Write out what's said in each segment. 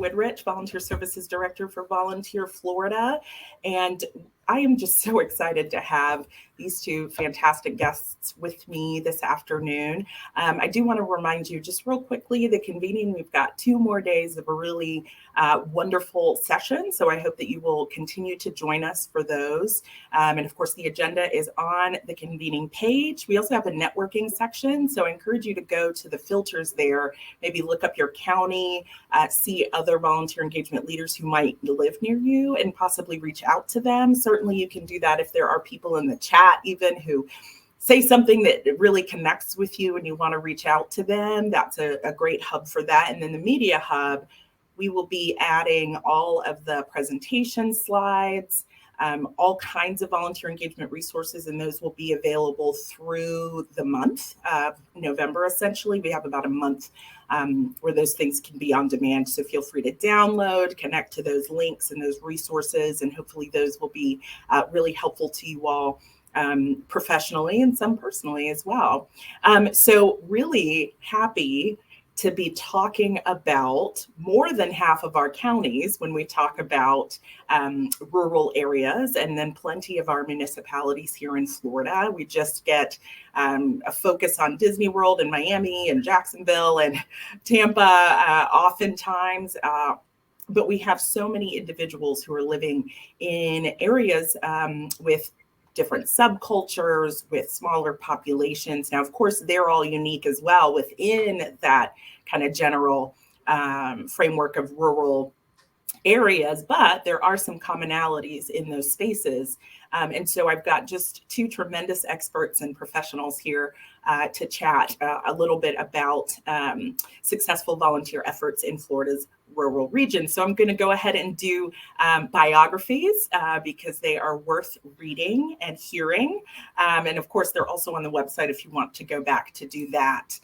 Woodrich, Volunteer Services Director for Volunteer Florida. And I am just so excited to have these two fantastic guests with me this afternoon. I do want to remind you just real quickly, the convening, we've got 2 more days of a really wonderful session. So I hope that you will continue to join us for those. And of course, the agenda is on the convening page. We also have a networking section. So I encourage you to go to the filters there, maybe look up your county, see other volunteer engagement leaders who might live near you and possibly reach out to them. Certainly you can do that if there are people in the chat even who say something that really connects with you and you want to reach out to them. That's a great hub for that. And then the media hub, we will be adding all of the presentation slides, all kinds of volunteer engagement resources, and those will be available through the month of November. Essentially, we have about a month where those things can be on demand. So feel free to download, connect to those links and those resources, and hopefully those will be really helpful to you all professionally and some personally as well. So really happy to be talking about more than half of our counties when we talk about rural areas, and then plenty of our municipalities here in Florida. We just get a focus on Disney World and Miami and Jacksonville and Tampa oftentimes. But we have so many individuals who are living in areas with different subcultures, with smaller populations. Now, of course, they're all unique as well within that kind of general framework of rural areas, but there are some commonalities in those spaces. And so I've got just 2 tremendous experts and professionals here to chat a little bit about successful volunteer efforts in Florida's rural region. So I'm going to go ahead and do biographies because they are worth reading and hearing. And of course, they're also on the website if you want to go back to do that.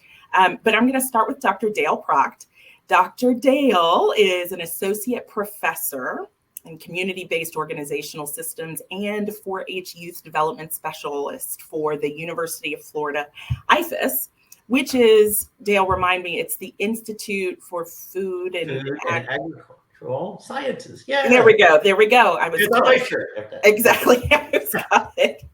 But I'm going to start with Dr. Dale Pracht. Dr. Dale is an associate professor in community-based organizational systems and 4-H youth development specialist for the University of Florida IFAS, which is, Dale, remind me, it's the Institute for Food and Agricultural Sciences. Yeah. There we go. I was sure. Exactly. I got it.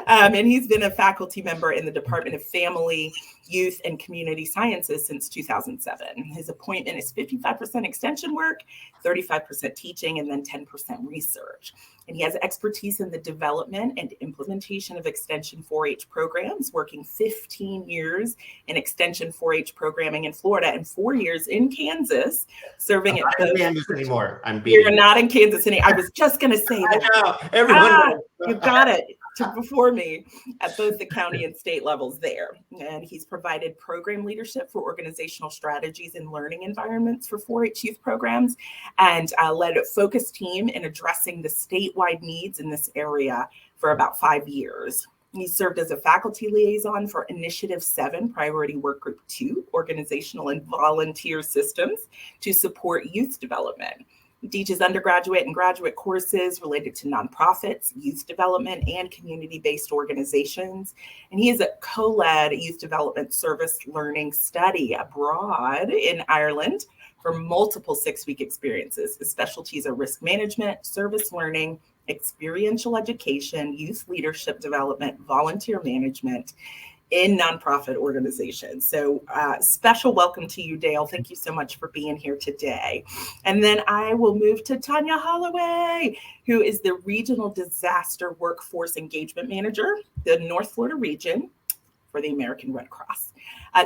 And he's been a faculty member in the Department of Family, Youth, and Community Sciences since 2007. His appointment is 55% extension work, 35% teaching, and then 10% research. And he has expertise in the development and implementation of Extension 4-H programs, working 15 years in Extension 4-H programming in Florida and 4 years in Kansas, serving I'm at not in Kansas anymore. You're not in Kansas anymore. I was just going to say that. I know. Everyone knows. You got it. Before me at both the county and state levels there. And he's provided program leadership for organizational strategies and learning environments for 4-H youth programs, and led a focus team in addressing the statewide needs in this area for about 5 years. He served as a faculty liaison for Initiative 7, Priority Work Group 2, Organizational and Volunteer Systems to support youth development. He teaches undergraduate and graduate courses related to nonprofits, youth development, and community-based organizations. And he is a co-led youth development service learning study abroad in Ireland for multiple 6-week experiences. His specialties are risk management, service learning, experiential education, youth leadership development, volunteer management in nonprofit organizations. So special welcome to you, Dale. Thank you so much for being here today. And then I will move to Tanya Holloway, who is the Regional Disaster Workforce Engagement Manager, the North Florida region for the American Red Cross.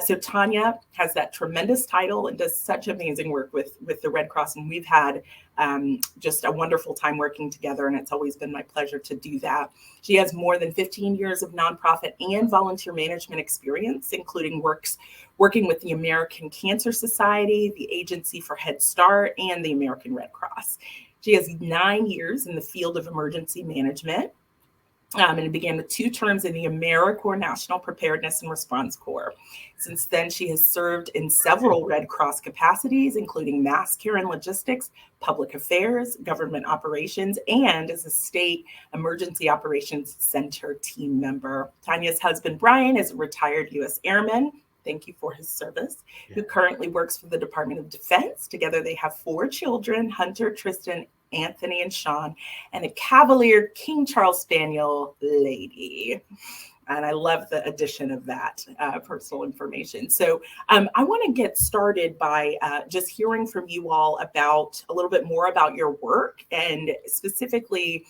So Tanya has that tremendous title and does such amazing work with the Red Cross. And we've had just a wonderful time working together. And it's always been my pleasure to do that. She has more than 15 years of nonprofit and volunteer management experience, including working with the American Cancer Society, the Agency for Head Start, and the American Red Cross. She has 9 years in the field of emergency management. And it began with 2 terms in the AmeriCorps National Preparedness and Response Corps. Since then, she has served in several Red Cross capacities, including mass care and logistics, public affairs, government operations, and as a state emergency operations center team member. Tanya's husband, Brian, is a retired U.S. Airman Thank you for his service, Yeah. who currently works for the Department of Defense. Together, they have 4 children, Hunter, Tristan, Anthony, and Sean, and a Cavalier King Charles Spaniel lady. And I love the addition of that personal information. So I want to get started by just hearing from you all about a little bit more about your work and specifically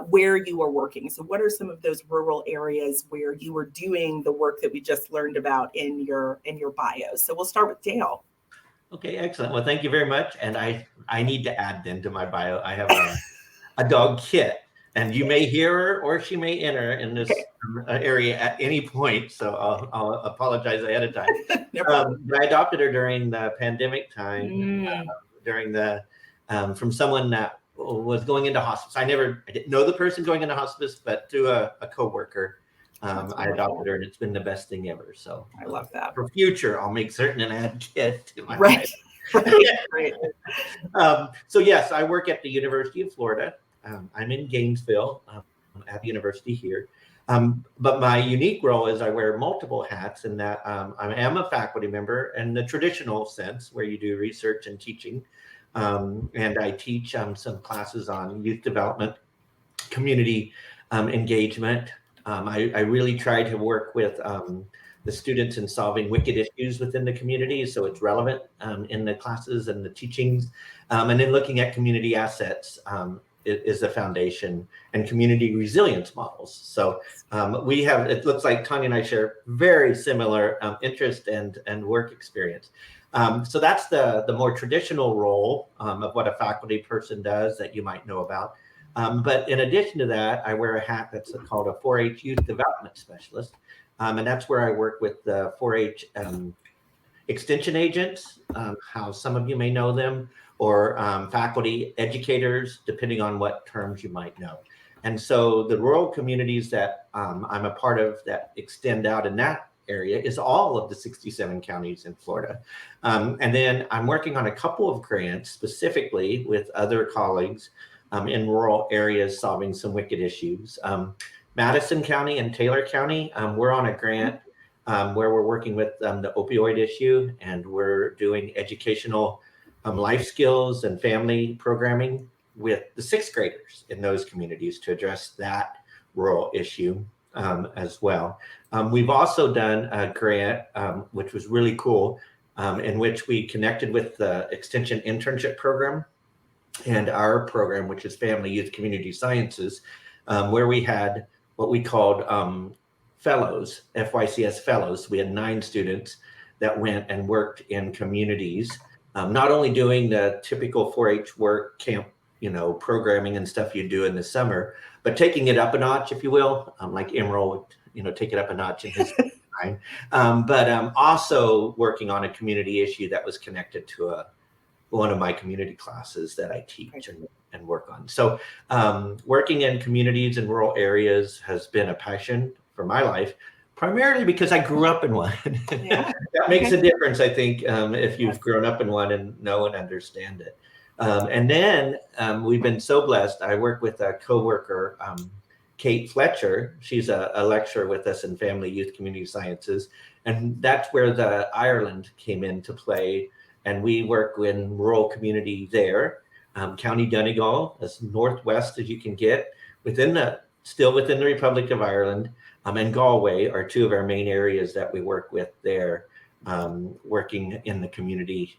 where you are working. So what are some of those rural areas where you are doing the work that we just learned about in your bio? So we'll start with Dale. Okay, excellent. Well, thank you very much. And I need to add then to my bio, I have a dog, Kit, and you may hear her or she may enter in this area at any point. So I'll apologize ahead of time. No problem. I adopted her during the pandemic time, during the from someone that was going into hospice. I didn't know the person going into hospice, but through a coworker, I adopted her, and it's been the best thing ever. So I love that. For future, I'll make certain and add Kit to my life. Right. So yes, I work at the University of Florida. I'm in Gainesville at the university here. But my unique role is I wear multiple hats in that I am a faculty member in the traditional sense where you do research and teaching. And I teach some classes on youth development, community engagement. I really try to work with the students in solving wicked issues within the community, so it's relevant in the classes and the teachings. And then looking at community assets is the foundation, and community resilience models. So it looks like Tanya and I share very similar interest and work experience. So that's the more traditional role of what a faculty person does that you might know about. But in addition to that, I wear a hat that's called a 4-H youth development specialist. And that's where I work with the 4-H extension agents, how some of you may know them, or faculty educators, depending on what terms you might know. And so the rural communities that I'm a part of that extend out in that area is all of the 67 counties in Florida. And then I'm working on a couple of grants specifically with other colleagues in rural areas solving some wicked issues. Madison County and Taylor County, we're on a grant where we're working with the opioid issue, and we're doing educational life skills and family programming with the 6th graders in those communities to address that rural issue as well. We've also done a grant, which was really cool, in which we connected with the Extension Internship Program and our program, which is Family Youth Community Sciences, where we had what we called fellows, FYCS fellows. We had 9 students that went and worked in communities, not only doing the typical 4-H work camp, programming and stuff you do in the summer, but taking it up a notch, if you will, like Emerald would, take it up a notch in his time. But also working on a community issue that was connected to one of my community classes that I teach and work on. So working in communities in rural areas has been a passion for my life, primarily because I grew up in one. Yeah. That makes a difference, I think, if you've grown up in one and know and understand it. And then we've been so blessed. I work with a coworker, Kate Fletcher. She's a lecturer with us in Family Youth Community Sciences. And that's where the Ireland came into play. And we work in rural community there, County Donegal, as northwest as you can get, still within the Republic of Ireland, and Galway are 2 of our main areas that we work with there, working in the community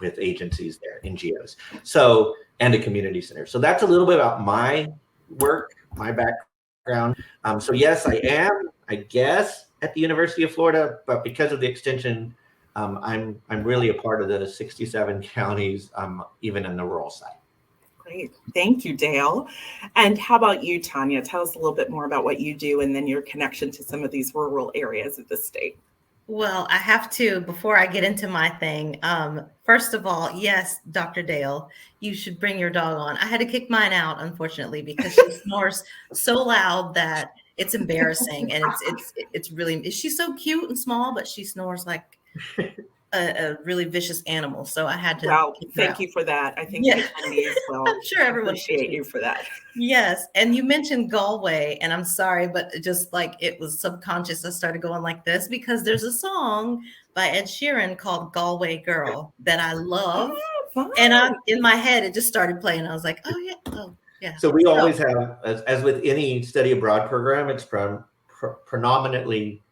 with agencies there, NGOs, and a community center. So that's a little bit about my work, my background. So yes, I am, I guess, at the University of Florida, but because of the extension, I'm really a part of the 67 counties, even in the rural side. Great. Thank you, Dale. And how about you, Tanya? Tell us a little bit more about what you do and then your connection to some of these rural areas of the state. Well, I have to, before I get into my thing, first of all, yes, Dr. Dale, you should bring your dog on. I had to kick mine out, unfortunately, because she snores so loud that it's embarrassing. And it's really, she's so cute and small, but she snores like a really vicious animal. So I had to. Well, kick her thank out. you for that. I think Yeah. the attendees will I'm sure everyone appreciate you for that. Yes. And you mentioned Galway, and I'm sorry, but just like it was subconscious, I started going like this because there's a song by Ed Sheeran called Galway Girl that I love. Fun. And in my head, it just started playing. I was like, oh, yeah. Oh, yeah. So we always have, as with any study abroad program, it's predominantly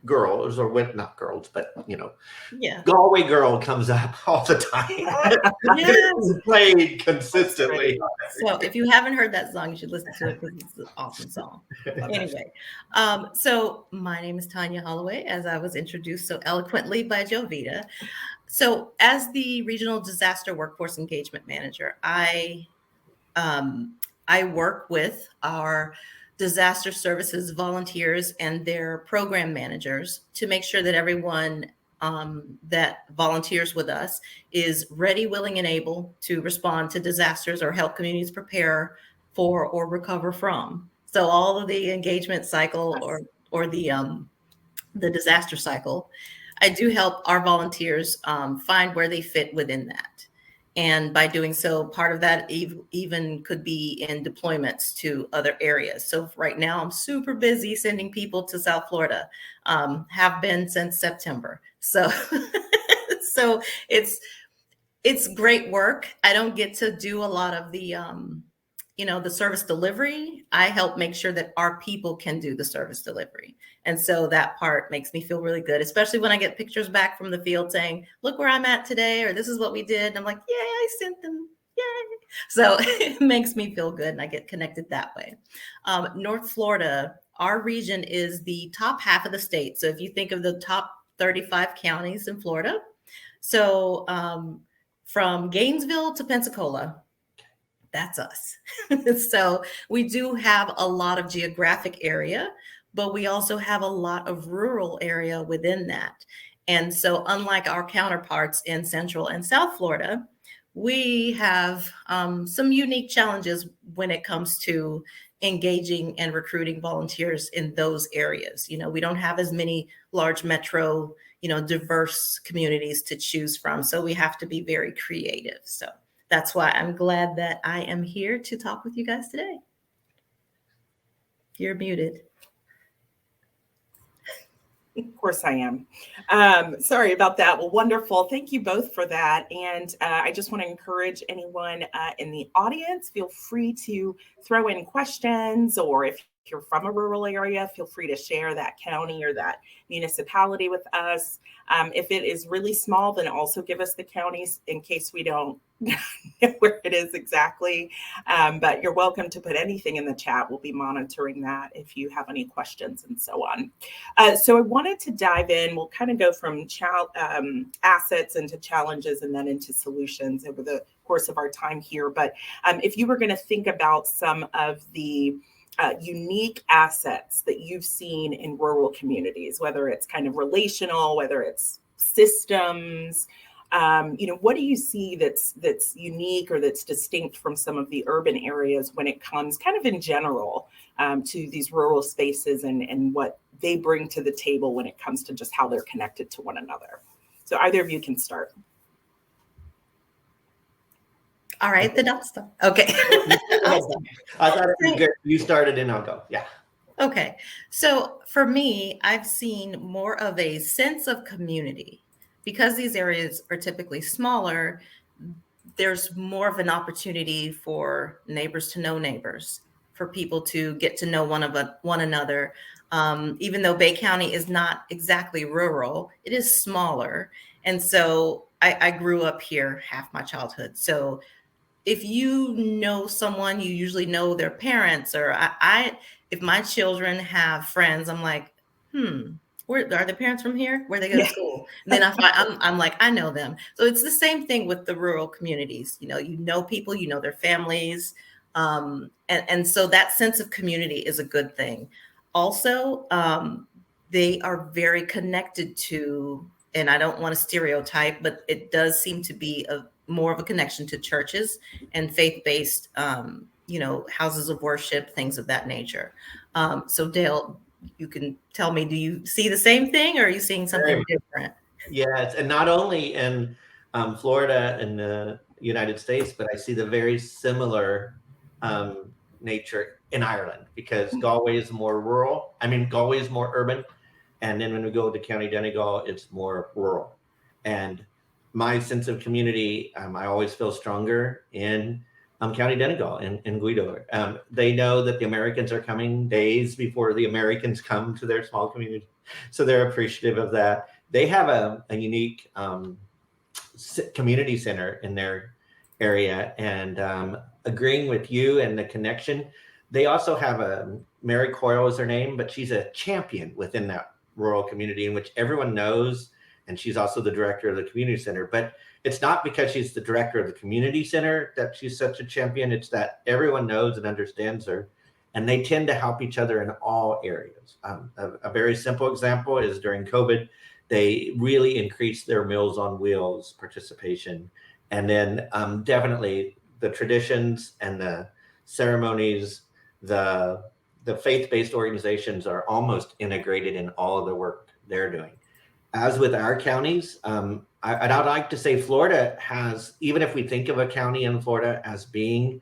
girls, or with not girls, but Yeah. Galway Girl comes up all the time. Yes. It's played consistently. So if you haven't heard that song, you should listen to it because it's an awesome song. Anyway, so my name is Tanya Holloway, as I was introduced so eloquently by Jovita. So as the Regional Disaster Workforce Engagement Manager, I work with our disaster services volunteers and their program managers to make sure that everyone that volunteers with us is ready, willing, and able to respond to disasters or help communities prepare for or recover from. So all of the engagement cycle or the disaster cycle, I do help our volunteers find where they fit within that. And by doing so, part of that even could be in deployments to other areas. So right now, I'm super busy sending people to South Florida, have been since September. So, so it's great work. I don't get to do a lot of the, the service delivery. I help make sure that our people can do the service delivery. And so that part makes me feel really good, especially when I get pictures back from the field saying, look where I'm at today, or this is what we did. And I'm like, yay, I sent them. Yay. So it makes me feel good and I get connected that way. North Florida, our region is the top half of the state. So if you think of the top 35 counties in Florida, so from Gainesville to Pensacola, that's us. So we do have a lot of geographic area, but we also have a lot of rural area within that. And so unlike our counterparts in Central and South Florida, we have some unique challenges when it comes to engaging and recruiting volunteers in those areas. We don't have as many large metro, diverse communities to choose from. So we have to be very creative. So that's why I'm glad that I am here to talk with you guys today. You're muted. Of course I am. Sorry about that. Well, wonderful. Thank you both for that. And I just want to encourage anyone in the audience, feel free to throw in questions, or if you're from a rural area, feel free to share that county or that municipality with us. If it is really small, then also give us the counties in case we don't know where it is exactly. But you're welcome to put anything in the chat. We'll be monitoring that if you have any questions and so on. So I wanted to dive in. We'll kind of go from assets into challenges and then into solutions over the course of our time here. But if you were going to think about some of the unique assets that you've seen in rural communities, whether it's kind of relational, whether it's systems, what do you see that's unique or that's distinct from some of the urban areas when it comes kind of in general to these rural spaces and what they bring to the table when it comes to just how they're connected to one another? So either of you can start. All right, the dot stop. Okay. Awesome. I thought it was good. You started and I'll go. Yeah. Okay. So for me, I've seen more of a sense of community. Because these areas are typically smaller, there's more of an opportunity for neighbors to know neighbors, for people to get to know one another. Even though Bay County is not exactly rural, it is smaller. And so I grew up here half my childhood. So if you know someone, you usually know their parents, or if my children have friends, I'm like, where are the parents from here? Where they go to school? And then I'm like, I know them. So it's the same thing with the rural communities. You know people, you know their families. And so that sense of community is a good thing. Also, they are very connected to, and I don't want to stereotype, but it does seem to be more of a connection to churches and faith-based, houses of worship, things of that nature. So Dale, you can tell me, do you see the same thing or are you seeing something different? Yes, and not only in Florida and the United States, but I see the very similar nature in Ireland because Galway is more rural. I mean, Galway is more urban, and then when we go to County Donegal, it's more rural. And my sense of community, I always feel stronger in County Donegal in Guido. They know that the Americans are coming days before the Americans come to their small community, so they're appreciative of that. They have a unique community center in their area, and agreeing with you and the connection. They also have a Mary Coyle is her name, but she's a champion within that rural community in which everyone knows, and she's also the director of the community center. But it's not because she's the director of the community center that she's such a champion. It's that everyone knows and understands her, and they tend to help each other in all areas. A very simple example is during COVID, they really increased their Meals on Wheels participation. And then definitely the traditions and the ceremonies, the faith-based organizations are almost integrated in all of the work they're doing. As with our counties, I'd like to say Florida has, even if we think of a county in Florida as being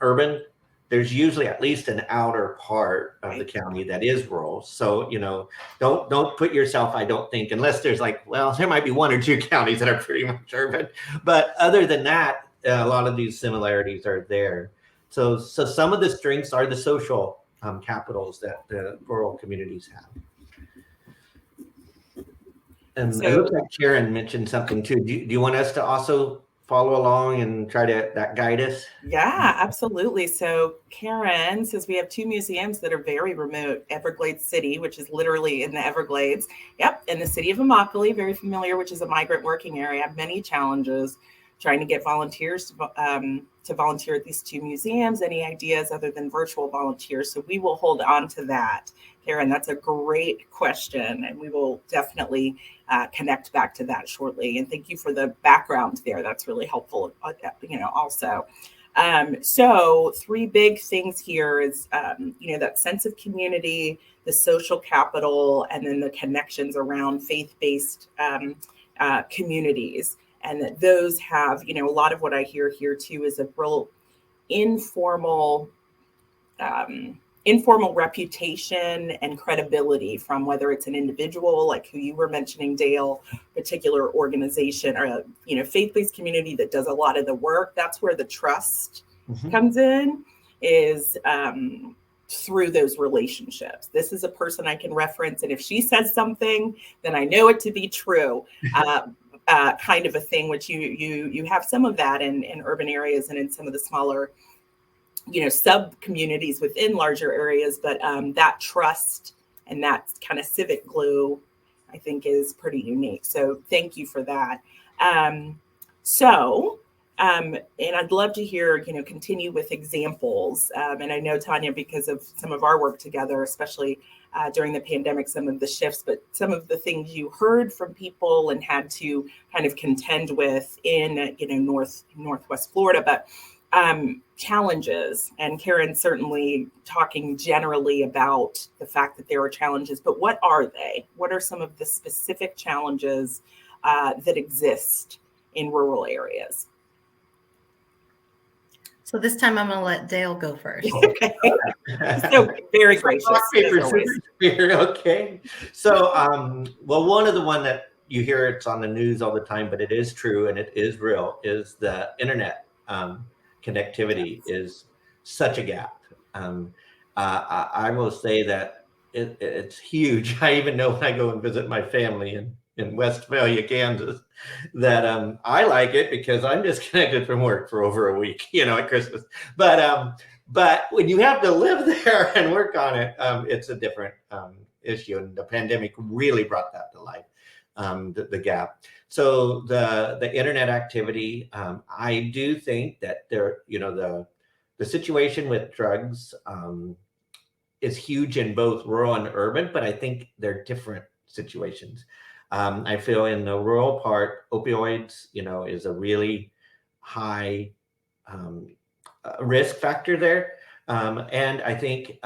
urban, there's usually at least an outer part of the county that is rural. So, don't put yourself, I don't think, unless there's there might be one or two counties that are pretty much urban. But other than that, a lot of these similarities are there. So some of the strengths are the social capitals that the rural communities have. And it looks like Karen mentioned something too. Do you want us to also follow along and try to guide us? Yeah, absolutely. So Karen says we have two museums that are very remote. Everglades City, which is literally in the Everglades. Yep. And the city of Immokalee, very familiar, which is a migrant working area. Many challenges trying to get volunteers to volunteer at these two museums. Any ideas other than virtual volunteers? So we will hold on to that. Karen, that's a great question, and we will definitely connect back to that shortly. And thank you for the background there. That's really helpful, also. So 3 big things here is, that sense of community, the social capital, and then the connections around faith-based communities. And that those have, a lot of what I hear here too is a real informal reputation and credibility from whether it's an individual like who you were mentioning, Dale, particular organization, or faith-based community that does a lot of the work. That's where the trust comes in, is through those relationships. This is a person I can reference, and if she says something, then I know it to be true. Kind of a thing, which you have some of that in urban areas and in some of the smaller sub communities within larger areas, but that trust and that kind of civic glue, I think, is pretty unique. So thank you for that. And I'd love to hear, continue with examples. And I know, Tanya, because of some of our work together, especially during the pandemic, some of the shifts, but some of the things you heard from people and had to kind of contend with in, Northwest Florida, but challenges. And Karen certainly talking generally about the fact that there are challenges, but what are they? What are some of the specific challenges that exist in rural areas? So this time I'm going to let Dale go first. Okay. So very gracious. Okay. So, one of the one that you hear, it's on the news all the time, but it is true and it is real, is the internet connectivity is such a gap. I will say that it's huge. I even know when I go and visit my family in Westphalia, Kansas, that I like it because I'm disconnected from work for over a week, at Christmas. But when you have to live there and work on it, it's a different issue. And the pandemic really brought that to life, the gap. So the internet activity, I do think that the situation with drugs is huge in both rural and urban, but I think they're different situations. I feel in the rural part, opioids, is a really high risk factor there. And I think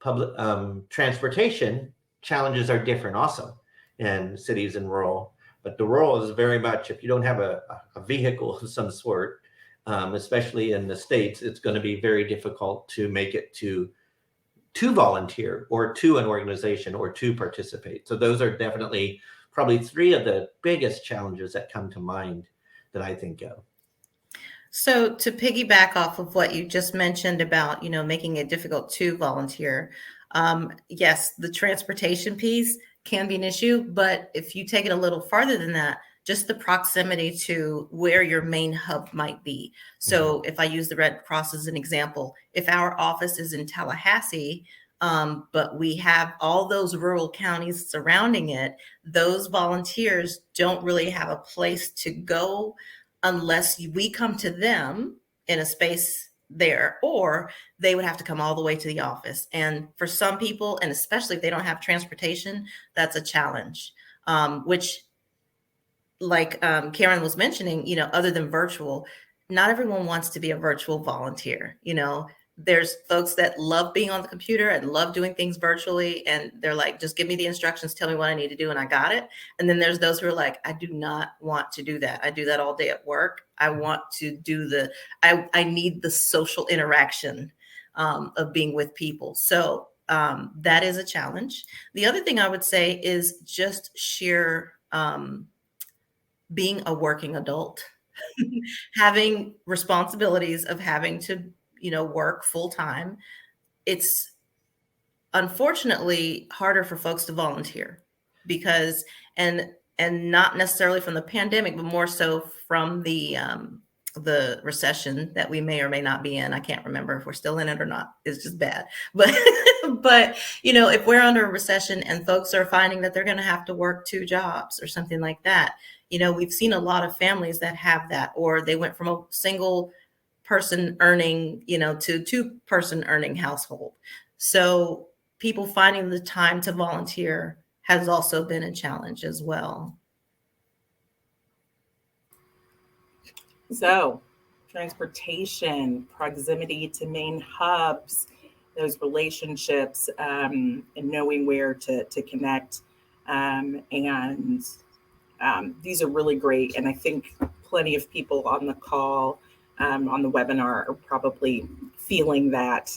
public transportation challenges are different also. in cities and rural. But the rural is very much, if you don't have a vehicle of some sort, especially in the States, it's going to be very difficult to make it to volunteer or to an organization or to participate. So those are definitely probably three of the biggest challenges that come to mind that I think of. So to piggyback off of what you just mentioned about, making it difficult to volunteer, yes, the transportation piece can be an issue, but if you take it a little farther than that, just the proximity to where your main hub might be. So if I use the Red Cross as an example, if our office is in Tallahassee, but we have all those rural counties surrounding it, those volunteers don't really have a place to go unless we come to them in a space there, or they would have to come all the way to the office. And for some people, and especially if they don't have transportation, that's a challenge, which like Karen was mentioning, other than virtual, not everyone wants to be a virtual volunteer. There's folks that love being on the computer and love doing things virtually. And they're like, just give me the instructions, tell me what I need to do, and I got it. And then there's those who are like, I do not want to do that. I do that all day at work. I want to do I need the social interaction of being with people. So that is a challenge. The other thing I would say is just sheer being a working adult, having responsibilities of having to work full time. It's unfortunately harder for folks to volunteer because, and not necessarily from the pandemic, but more so from the recession that we may or may not be in. I can't remember if we're still in it or not. It's just bad. But, if we're under a recession and folks are finding that they're going to have to work 2 jobs or something like that, we've seen a lot of families that have that, or they went from a single person earning, to 2-person earning household. So people finding the time to volunteer has also been a challenge as well. So transportation, proximity to main hubs, those relationships, and knowing where to connect. And these are really great. And I think plenty of people on the call, on the webinar, are probably feeling that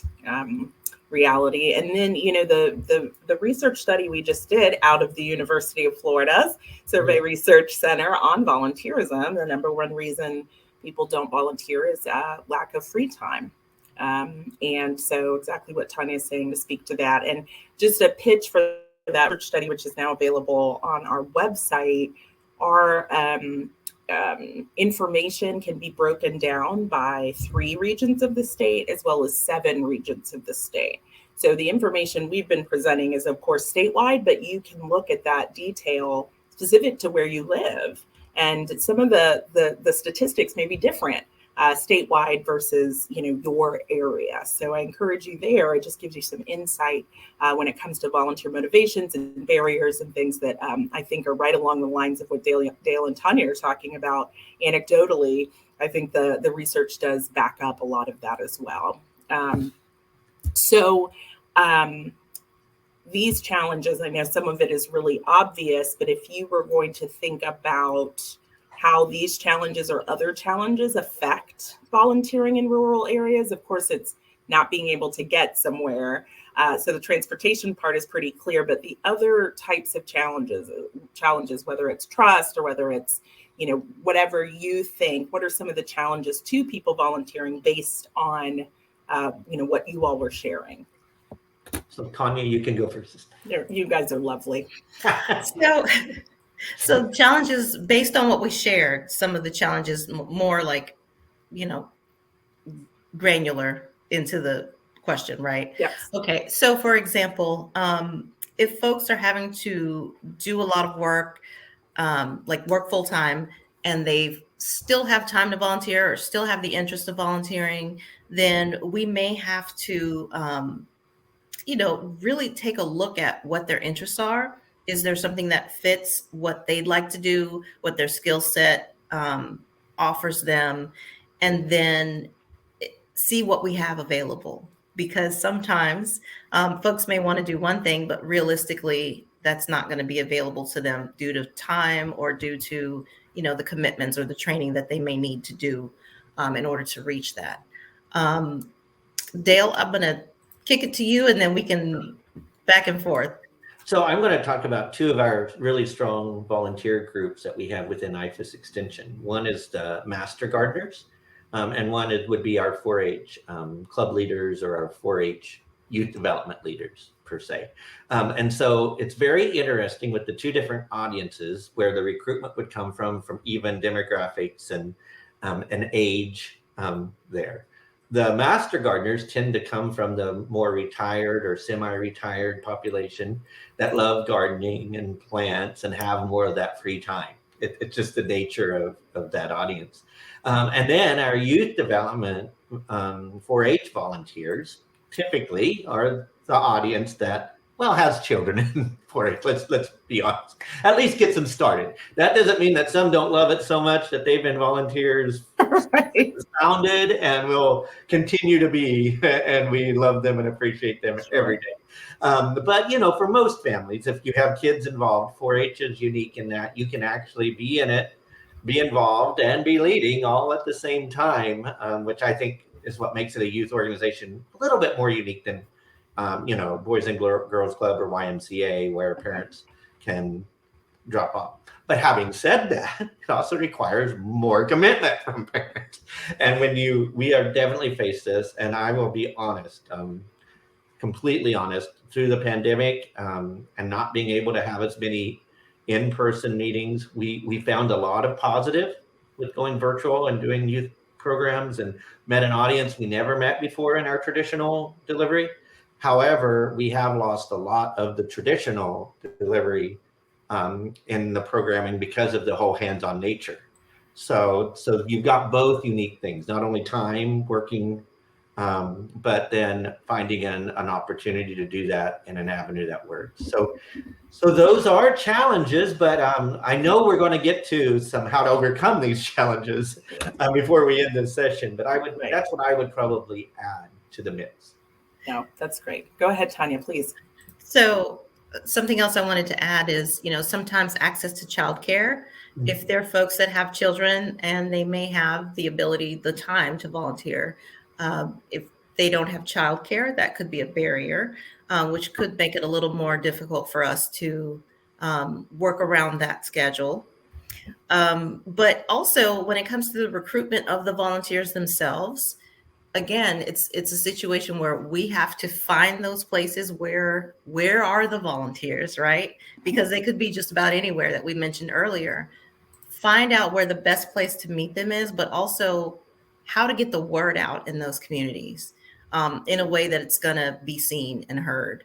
reality. And then, the research study we just did out of the University of Florida's Survey Research Center on volunteerism, the number one reason people don't volunteer is lack of free time. And so exactly what Tanya is saying, to speak to that. And just a pitch for that research study, which is now available on our website, our information can be broken down by 3 regions of the state as well as 7 regions of the state. So the information we've been presenting is, of course, statewide, but you can look at that detail specific to where you live. And some of the statistics may be different statewide versus, your area. So I encourage you there. It just gives you some insight when it comes to volunteer motivations and barriers and things that I think are right along the lines of what Dale and Tanya are talking about. Anecdotally, I think the research does back up a lot of that as well. These challenges, I know some of it is really obvious, but if you were going to think about how these challenges or other challenges affect volunteering in rural areas, of course, it's not being able to get somewhere. So the transportation part is pretty clear, but the other types of challenges, whether it's trust or whether it's, whatever you think, what are some of the challenges to people volunteering based on, what you all were sharing? So Tanya, you can go first. You guys are lovely. So challenges based on what we shared, some of the challenges more like, granular into the question, right? Yes. Okay. So for example, if folks are having to do a lot of work, like work full time, and they still have time to volunteer or still have the interest of volunteering, then we may have to, really take a look at what their interests are. Is there something that fits what they'd like to do, what their skill set offers them, and then see what we have available? Because sometimes folks may want to do one thing, but realistically, that's not going to be available to them due to time or due to, the commitments or the training that they may need to do in order to reach that. Dale, I'm going to kick it to you and then we can back and forth. So I'm going to talk about two of our really strong volunteer groups that we have within IFAS Extension. One is the Master Gardeners, and one would be our 4-H club leaders or our 4-H youth development leaders per se. And so it's very interesting with the two different audiences where the recruitment would come from even demographics and age there. The Master Gardeners tend to come from the more retired or semi-retired population that love gardening and plants and have more of that free time. It's just the nature of that audience. And then our youth development 4-H volunteers typically are the audience that, has children in 4-H. Let's be honest. At least gets them started. That doesn't mean that some don't love it so much that they've been volunteers Right. founded and will continue to be, and we love them and appreciate them every day. But for most families, if you have kids involved, 4-H is unique in that you can actually be in it, be involved, and be leading all at the same time, which I think is what makes it a youth organization a little bit more unique than Boys and Girls Club or YMCA, where parents can drop off. But having said that, it also requires more commitment from parents. And we are definitely faced this, and I will be honest, completely honest, through the pandemic and not being able to have as many in-person meetings, we found a lot of positive with going virtual and doing youth programs and met an audience we never met before in our traditional delivery. However, we have lost a lot of the traditional delivery in the programming because of the whole hands-on nature. So you've got both unique things, not only time working, but then finding an opportunity to do that in an avenue that works. So those are challenges, but I know we're going to get to how to overcome these challenges before we end this session. But that's what I would probably add to the mix. No, that's great. Go ahead, Tanya, please. So something else I wanted to add is, sometimes access to childcare. Mm-hmm. If there are folks that have children and they may have the ability, the time to volunteer, if they don't have childcare, that could be a barrier, which could make it a little more difficult for us to work around that schedule. But also when it comes to the recruitment of the volunteers themselves, again, it's a situation where we have to find those places where are the volunteers, right? Because they could be just about anywhere that we mentioned earlier. Find out where the best place to meet them is, but also how to get the word out in those communities in a way that it's going to be seen and heard.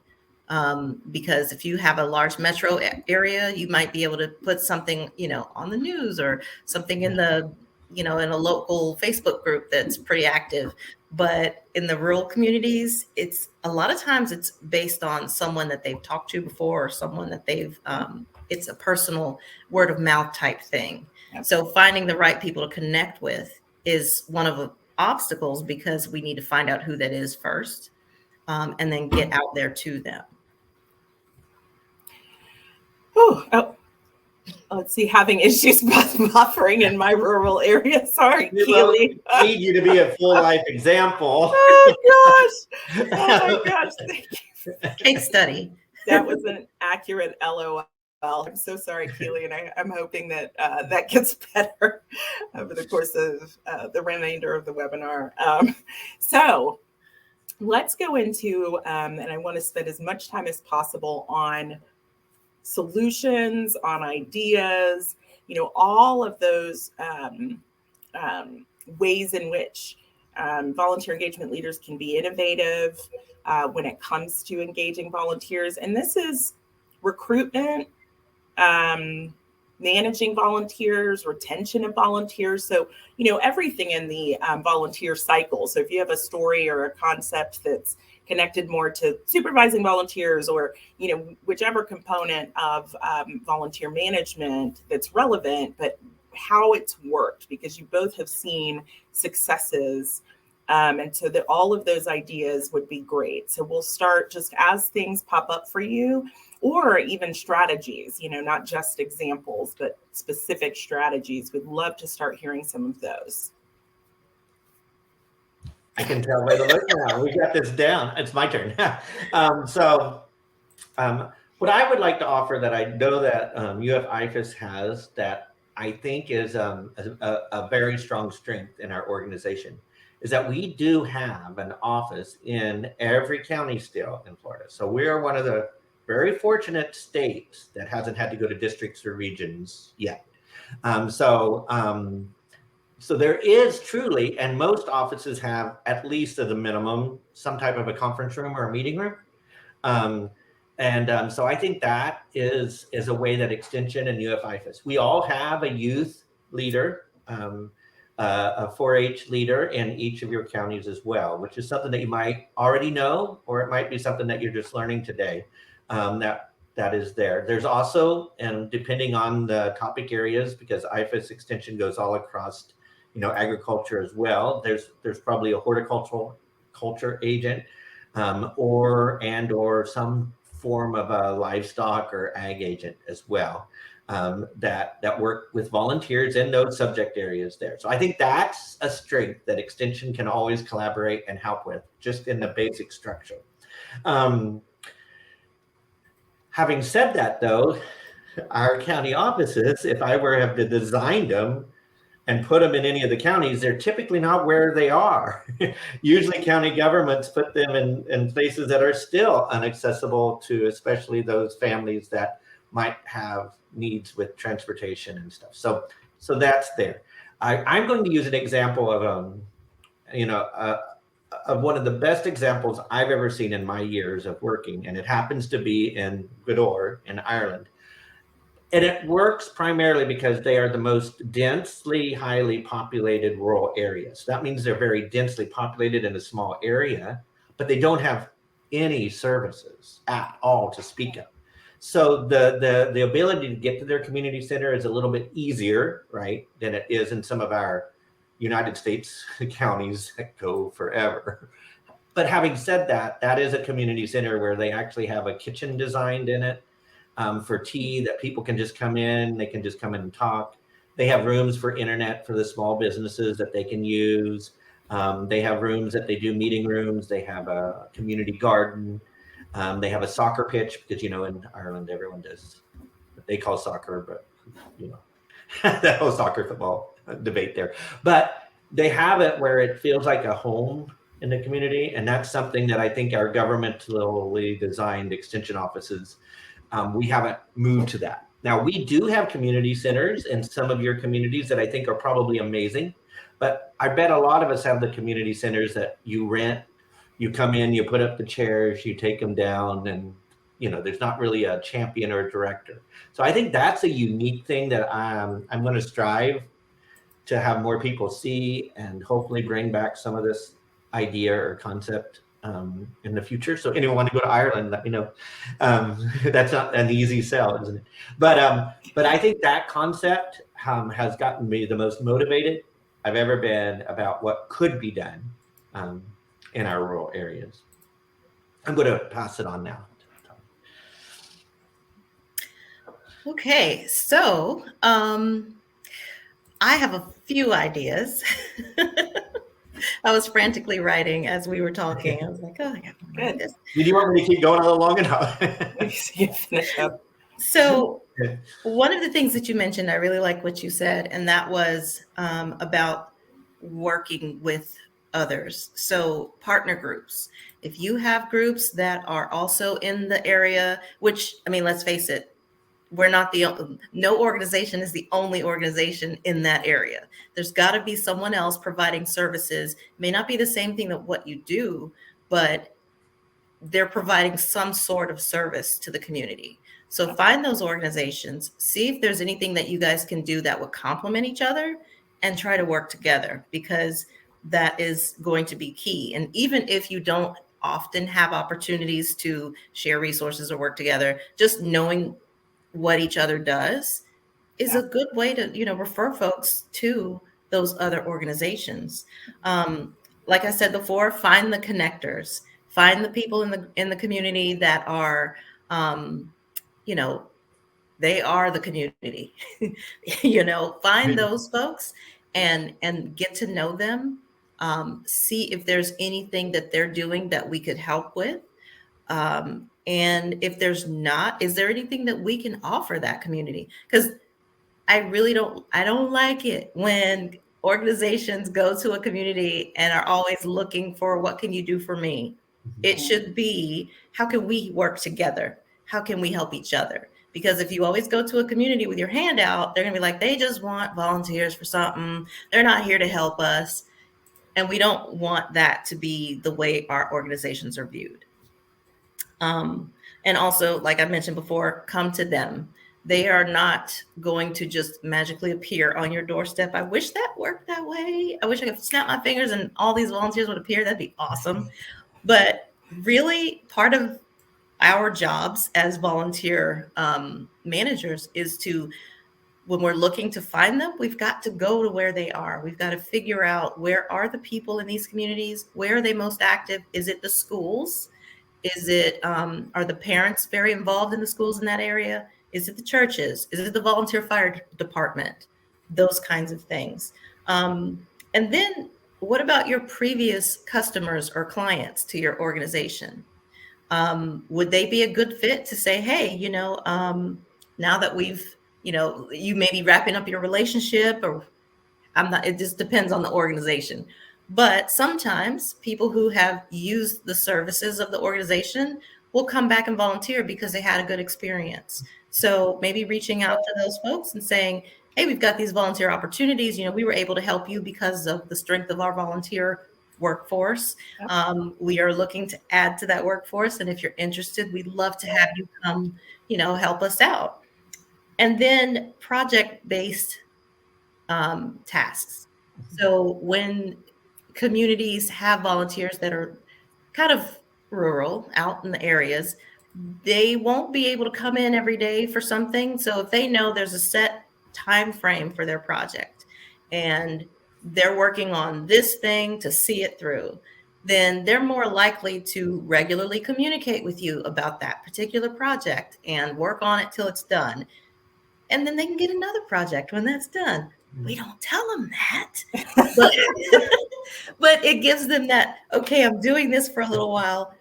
Because if you have a large metro area, you might be able to put something, on the news or something in the, in a local Facebook group that's pretty active. But in the rural communities, it's a lot of times it's based on someone that they've talked to before or someone that they've, it's a personal word of mouth type thing. Yep. So finding the right people to connect with is one of the obstacles because we need to find out who that is first and then get out there to them. Oh, let's see, having issues buffering in my rural area. Sorry, Keely. I need you to be a full life example. Oh my gosh. Thank you. Case study. That was an accurate LOL. I'm so sorry, Keely, and I'm hoping that that gets better over the course of the remainder of the webinar. So let's go into, and I want to spend as much time as possible on solutions, on ideas, all of those ways in which volunteer engagement leaders can be innovative when it comes to engaging volunteers. And this is recruitment, managing volunteers, retention of volunteers. So, everything in the volunteer cycle. So if you have a story or a concept that's connected more to supervising volunteers or, whichever component of volunteer management that's relevant, but how it's worked, because you both have seen successes And so that all of those ideas would be great. So we'll start just as things pop up for you, or even strategies, not just examples, but specific strategies. We'd love to start hearing some of those. I can tell by the look now. We got this down. It's my turn. What I would like to offer that I know that UF-IFAS has that I think is a very strong strength in our organization is that we do have an office in every county still in Florida. So we are one of the very fortunate states that hasn't had to go to districts or regions yet. So there is truly, and most offices have at least as a minimum some type of a conference room or a meeting room. So I think that is a way that Extension and UF-IFAS, we all have a youth leader, a 4-H leader in each of your counties as well, which is something that you might already know, or it might be something that you're just learning today. That is there. There's also, and depending on the topic areas, because IFAS Extension goes all across, agriculture as well. There's probably a horticulture agent, or some form of a livestock or ag agent as well, that work with volunteers in those subject areas there. So I think that's a strength that Extension can always collaborate and help with, just in the basic structure. Having said that, though, our county offices, if I were to have designed them and put them in any of the counties, they're typically not where they are. Usually county governments put them in places that are still inaccessible to especially those families that might have needs with transportation and stuff. So that's there. I'm going to use an example of one of the best examples I've ever seen in my years of working, and it happens to be in Gweedore in Ireland. And it works primarily because they are the most densely, highly populated rural areas. That means they're very densely populated in a small area, but they don't have any services at all to speak of. So the ability to get to their community center is a little bit easier, right, than it is in some of our United States counties that go forever. But having said that, that is a community center where they actually have a kitchen designed in it for tea that people can just come in. They can just come in and talk. They have rooms for internet for the small businesses that they can use. They have rooms that they do meeting rooms. They have a community garden. They have a soccer pitch because, in Ireland, everyone does what they call soccer, but, that whole soccer football debate there. But they have it where it feels like a home in the community. And that's something that I think our governmentally designed extension offices, we haven't moved to that. Now, we do have community centers in some of your communities that I think are probably amazing. But I bet a lot of us have the community centers that you rent. You come in, you put up the chairs, you take them down, and there's not really a champion or a director. So I think that's a unique thing that I'm going to strive to have more people see, and hopefully bring back some of this idea or concept in the future. So anyone want to go to Ireland, let me know. That's not an easy sell, isn't it? But I think that concept has gotten me the most motivated I've ever been about what could be done in our rural areas. I'm going to pass it on now. Okay, so I have a few ideas. I was frantically writing as we were talking. I was like, oh, I got to write this. Did you want me to keep going a little long enough? Finish up. So one of the things that you mentioned, I really like what you said, and that was about working with others. So partner groups. If you have groups that are also in the area, which, let's face it, no organization is the only organization in that area. There's got to be someone else providing services. It may not be the same thing that what you do, but they're providing some sort of service to the community. So find those organizations, see if there's anything that you guys can do that would complement each other, and try to work together, because that is going to be key. And even if you don't often have opportunities to share resources or work together, just knowing what each other does is a good way to, refer folks to those other organizations. like I said before, find the connectors, find the people in the community that are, you know, they are the community. You know, find those folks and get to know them. See if there's anything that they're doing that we could help with. And if there's not, is there anything that we can offer that community? Because I don't like it when organizations go to a community and are always looking for what can you do for me? It should be, how can we work together? How can we help each other? Because if you always go to a community with your hand out, they're gonna be like, they just want volunteers for something. They're not here to help us. And we don't want that to be the way our organizations are viewed. And also, like I mentioned before, come to them. They are not going to just magically appear on your doorstep. I wish that worked that way. I wish I could snap my fingers and all these volunteers would appear. That'd be awesome. But really, part of our jobs as volunteer managers is to, when we're looking to find them, we've got to go to where they are. We've got to figure out, where are the people in these communities? Where are they most active? Is it the schools? Is it, are the parents very involved in the schools in that area? Is it the churches? Is it the volunteer fire department? Those kinds of things. And then what about your previous customers or clients to your organization? Would they be a good fit to say, hey, you know, now that we've, you know, you may be wrapping up your relationship, or it just depends on the organization. But sometimes people who have used the services of the organization will come back and volunteer because they had a good experience. So maybe reaching out to those folks and saying, hey, we've got these volunteer opportunities. You know, we were able to help you because of the strength of our volunteer workforce. We are looking to add to that workforce. And if you're interested, we'd love to have you come, you know, help us out. And then project-based tasks. So when communities have volunteers that are kind of rural, out in the areas, they won't be able to come in every day for something. So if they know there's a set time frame for their project and they're working on this thing to see it through, then they're more likely to regularly communicate with you about that particular project and work on it till it's done. And then they can get another project when that's done. We don't tell them that, but it gives them that, okay, I'm doing this for a little while,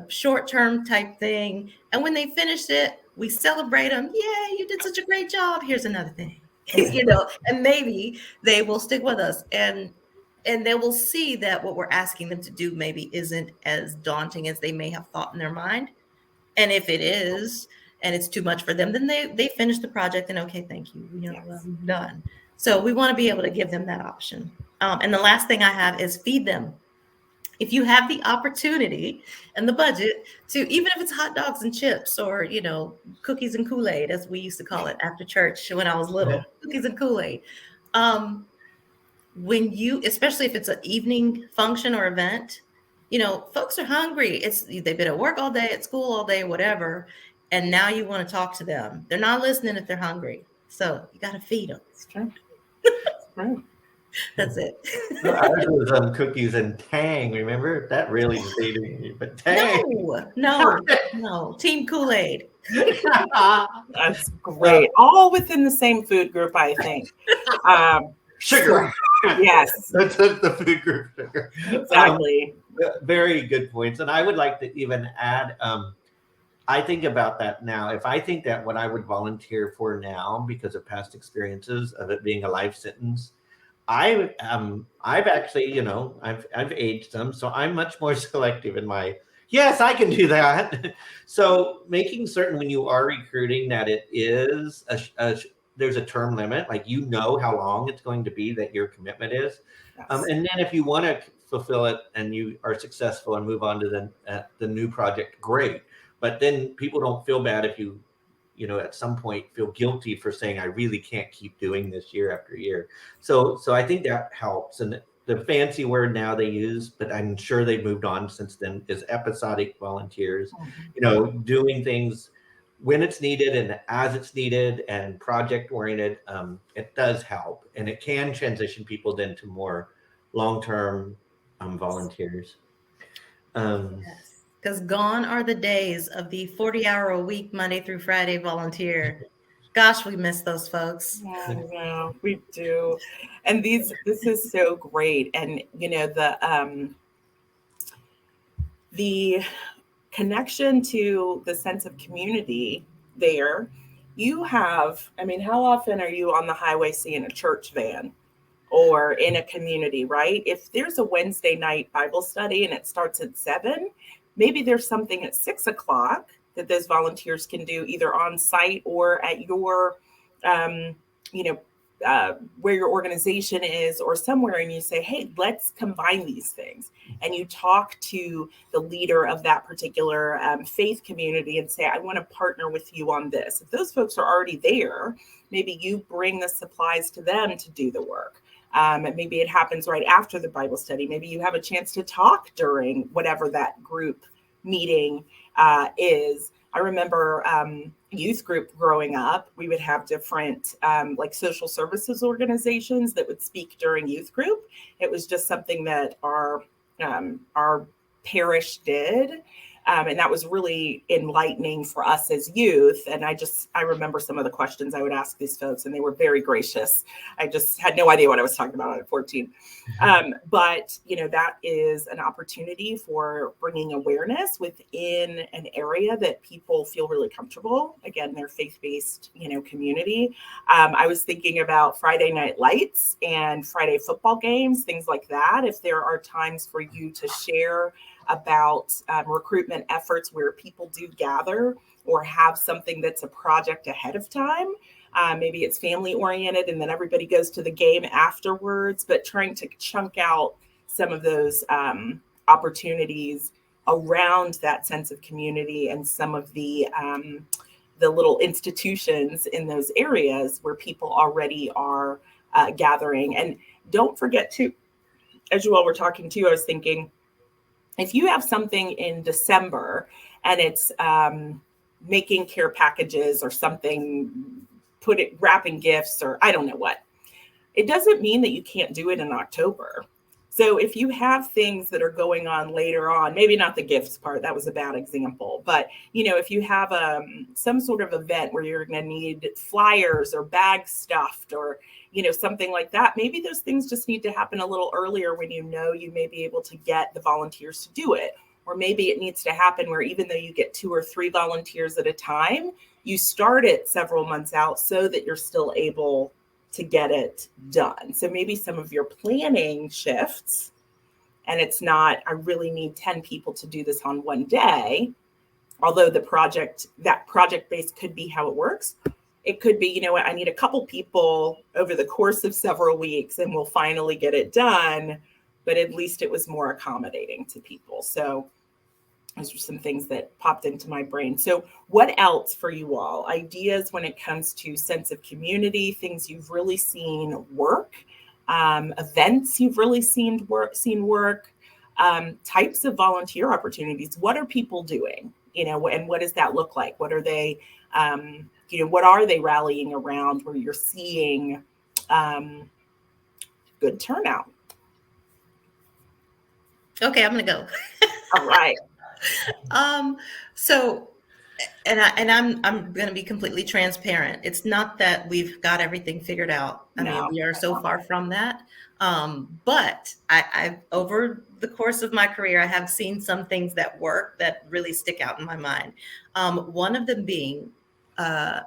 short-term type thing. And when they finish it, we celebrate them. Yay, you did such a great job. Here's another thing, you know, and maybe they will stick with us and they will see that what we're asking them to do maybe isn't as daunting as they may have thought in their mind. And if it is, and it's too much for them, then they finish the project and okay, thank you, you know, I'm done. So we want to be able to give them that option. And the last thing I have is feed them. If you have the opportunity and the budget to, even if it's hot dogs and chips or, you know, cookies and Kool-Aid, as we used to call it after church when I was little, cookies and Kool-Aid. When you, especially if it's an evening function or event, you know, folks are hungry. They've been at work all day, at school all day, whatever. And now you want to talk to them. They're not listening if they're hungry. So you got to feed them. It's true. Right. That's it. Ours was cookies and Tang. Remember that really defeated me, but Tang. No. Team Kool-Aid. That's great. All within the same food group, I think. Sugar. Yes. That's the food group. Sugar. Exactly. Very good points. And I would like to even add, I think about that now. If I think that what I would volunteer for now, because of past experiences of it being a life sentence, I've actually, you know, I've aged them, so I'm much more selective in my, yes, I can do that. So making certain when you are recruiting that it is there's a term limit, like you know how long it's going to be that your commitment is. Yes. And then if you want to fulfill it and you are successful and move on to the new project, great. But then people don't feel bad if you know, at some point feel guilty for saying, I really can't keep doing this year after year. So I think that helps. And the fancy word now they use, but I'm sure they've moved on since then, is episodic volunteers, you know, doing things when it's needed and as it's needed and project oriented. It does help, and it can transition people then to more long-term volunteers. Because gone are the days of the 40-hour-a-week, Monday through Friday volunteer. Gosh, we miss those folks. No, we do. And this is so great. And, the connection to the sense of community there, how often are you on the highway seeing a church van or in a community, right? If there's a Wednesday night Bible study and it starts at 7, maybe there's something at 6:00 that those volunteers can do either on site or at your, where your organization is or somewhere, and you say, hey, let's combine these things. And you talk to the leader of that particular faith community and say, I want to partner with you on this. If those folks are already there, maybe you bring the supplies to them to do the work. And maybe it happens right after the Bible study. Maybe you have a chance to talk during whatever that group meeting is. I remember youth group growing up, we would have different like social services organizations that would speak during youth group. It was just something that our parish did. And that was really enlightening for us as youth. And I remember some of the questions I would ask these folks, and they were very gracious. I just had no idea what I was talking about at 14. But, that is an opportunity for bringing awareness within an area that people feel really comfortable. Again, they're faith-based, community. I was thinking about Friday night lights and Friday football games, things like that. If there are times for you to share about recruitment efforts where people do gather or have something that's a project ahead of time. Maybe it's family oriented and then everybody goes to the game afterwards, but trying to chunk out some of those opportunities around that sense of community and some of the little institutions in those areas where people already are gathering. And don't forget to, as you all were talking to, I was thinking, if you have something in December and it's making care packages or something, wrapping gifts or I don't know what, it doesn't mean that you can't do it in October. So if you have things that are going on later on, maybe not the gifts part, that was a bad example, but if you have some sort of event where you're going to need flyers or bags stuffed or something like that, maybe those things just need to happen a little earlier when you may be able to get the volunteers to do it. Or maybe it needs to happen where even though you get 2 or 3 volunteers at a time, you start it several months out so that you're still able to get it done. So maybe some of your planning shifts, and it's not, I really need 10 people to do this on one day. Although that project base could be how it works. It could be, I need a couple people over the course of several weeks and we'll finally get it done, but at least it was more accommodating to people. So those are some things that popped into my brain. So what else for you all? Ideas when it comes to sense of community, things you've really seen work, events you've really seen work, types of volunteer opportunities. What are people doing? And what does that look like? What are they, what are they rallying around where you're seeing good turnout? Okay, I'm going to go. All right. So, I'm going to be completely transparent. It's not that we've got everything figured out. I mean, we are so far from that. But I've over the course of my career, I have seen some things that work that really stick out in my mind. One of them being a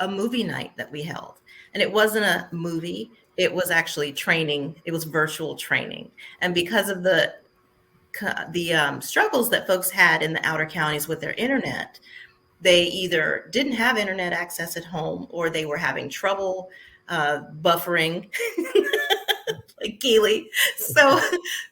movie night that we held, and it wasn't a movie. It was actually training. It was virtual training. And because of the struggles that folks had in the outer counties with their internet, they either didn't have internet access at home or they were having trouble buffering like Keely.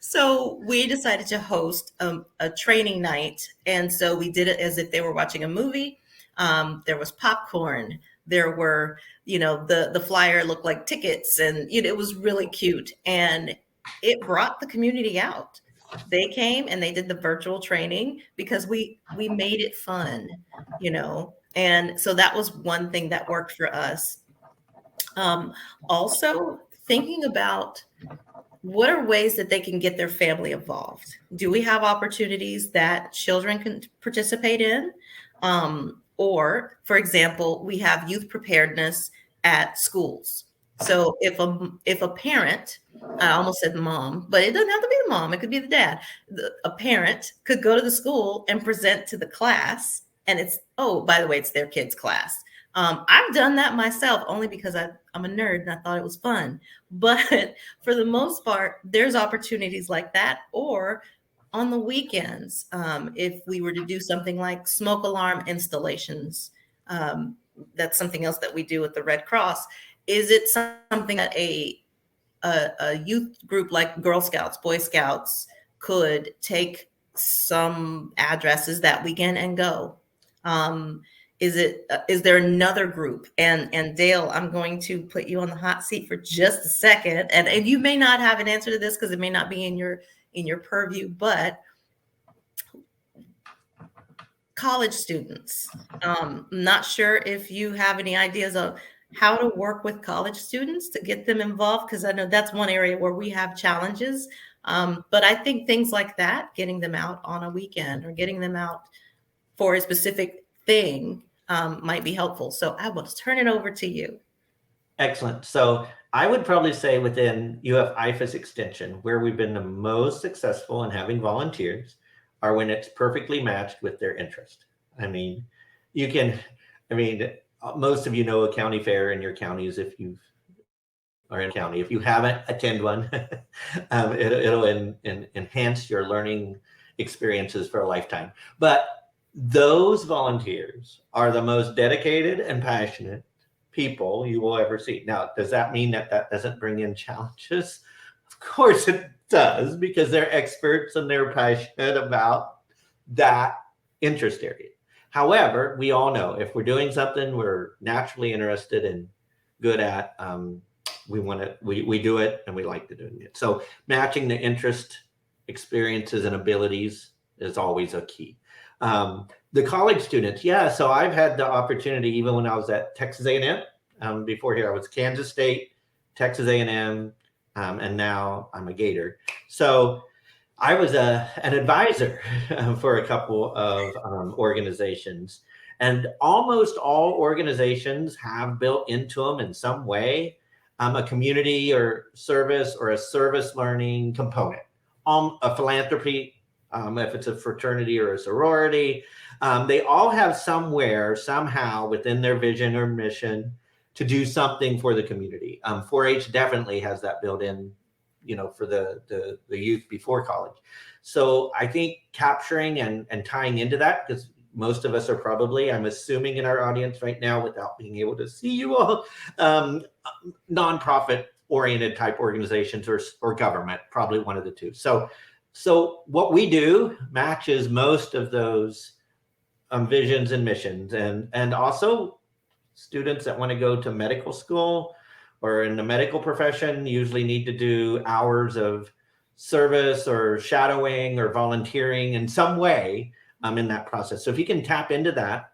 So we decided to host a training night. And so we did it as if they were watching a movie. There was popcorn. There were, the flyer looked like tickets, and it was really cute. And it brought the community out. They came and they did the virtual training because we made it fun, and so that was one thing that worked for us. Also thinking about what are ways that they can get their family involved? Do we have opportunities that children can participate in? Or, for example, we have youth preparedness at schools. So if a parent, I almost said mom, but it doesn't have to be the mom, it could be the dad. A parent could go to the school and present to the class, and it's, oh, by the way, it's their kid's class. I've done that myself only because I'm a nerd and I thought it was fun. But for the most part, there's opportunities like that. Or on the weekends, if we were to do something like smoke alarm installations, that's something else that we do with the Red Cross. Is it something that a youth group like Girl Scouts, Boy Scouts could take some addresses that weekend and go? Is there another group? And Dale, I'm going to put you on the hot seat for just a second. And you may not have an answer to this because it may not be in your purview, but college students. I'm not sure if you have any ideas of how to work with college students to get them involved, because I know that's one area where we have challenges. But I think things like that, getting them out on a weekend or getting them out for a specific thing, might be helpful. So I will turn it over to you. Excellent. So I would probably say within UF IFAS Extension, where we've been the most successful in having volunteers are when it's perfectly matched with their interest. I mean, most of you know a county fair in your counties if you are in a county. If you haven't, attend one. It'll enhance your learning experiences for a lifetime. But those volunteers are the most dedicated and passionate people you will ever see. Now, does that mean that doesn't bring in challenges? Of course it does, because they're experts and they're passionate about that interest area. However, we all know if we're doing something we're naturally interested and good at, we do it and we like to do it. So matching the interest, experiences, and abilities is always a key. The college students, yeah. So I've had the opportunity, even when I was at Texas A&M, before here I was Kansas State, Texas A&M, and now I'm a Gator. So I was an advisor for a couple of organizations, and almost all organizations have built into them in some way a community or service or a service learning component, a philanthropy. If it's a fraternity or a sorority, they all have somewhere, somehow within their vision or mission to do something for the community. 4-H definitely has that built in, for the youth before college. So I think capturing and tying into that, because most of us are probably, I'm assuming in our audience right now, without being able to see you all, nonprofit oriented type organizations or government, probably one of the two. So what we do matches most of those visions and missions, and also students that want to go to medical school or in the medical profession usually need to do hours of service or shadowing or volunteering in some way in that process. So if you can tap into that.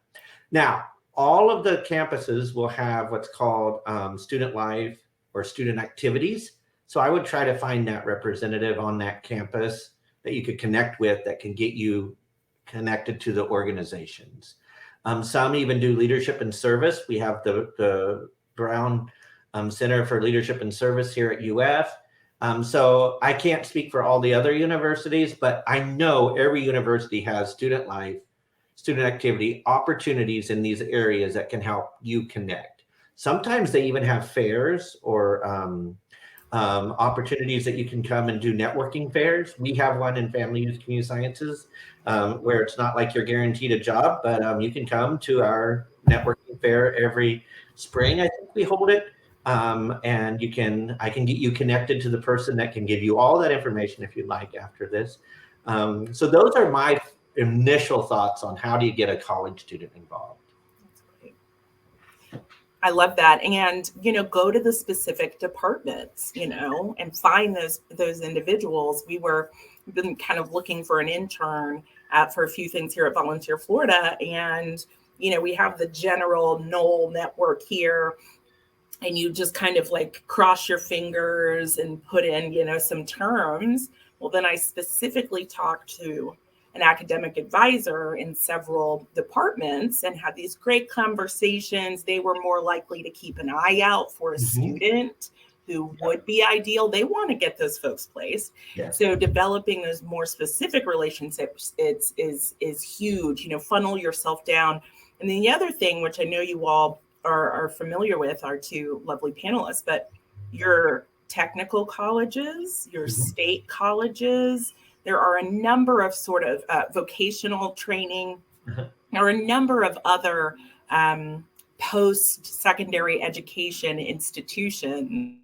Now, all of the campuses will have what's called student life or student activities. So I would try to find that representative on that campus that you could connect with that can get you connected to the organizations. Some even do leadership and service. We have the Brown Center for Leadership and Service here at UF. So I can't speak for all the other universities, but I know every university has student life, student activity opportunities in these areas that can help you connect. Sometimes they even have fairs or opportunities that you can come and do networking fairs. We have one in Family Youth Community Sciences where it's not like you're guaranteed a job, but you can come to our networking fair every spring. I think we hold it. And I can get you connected to the person that can give you all that information if you'd like after this. So those are my initial thoughts on how do you get a college student involved. I love that. And, go to the specific departments, and find those individuals. We've been kind of looking for an intern for a few things here at Volunteer Florida. And, we have the general NOL network here. and you just kind of like cross your fingers and put in, some terms, well, then I specifically talked to an academic advisor in several departments and had these great conversations. They were more likely to keep an eye out for a student who would be ideal. They want to get those folks placed. Yeah. So developing those more specific relationships is huge. Funnel yourself down. And then the other thing, which I know you all are familiar with, our two lovely panelists, but your technical colleges, your state colleges, there are a number of sort of vocational training, there are a number of other post-secondary education institutions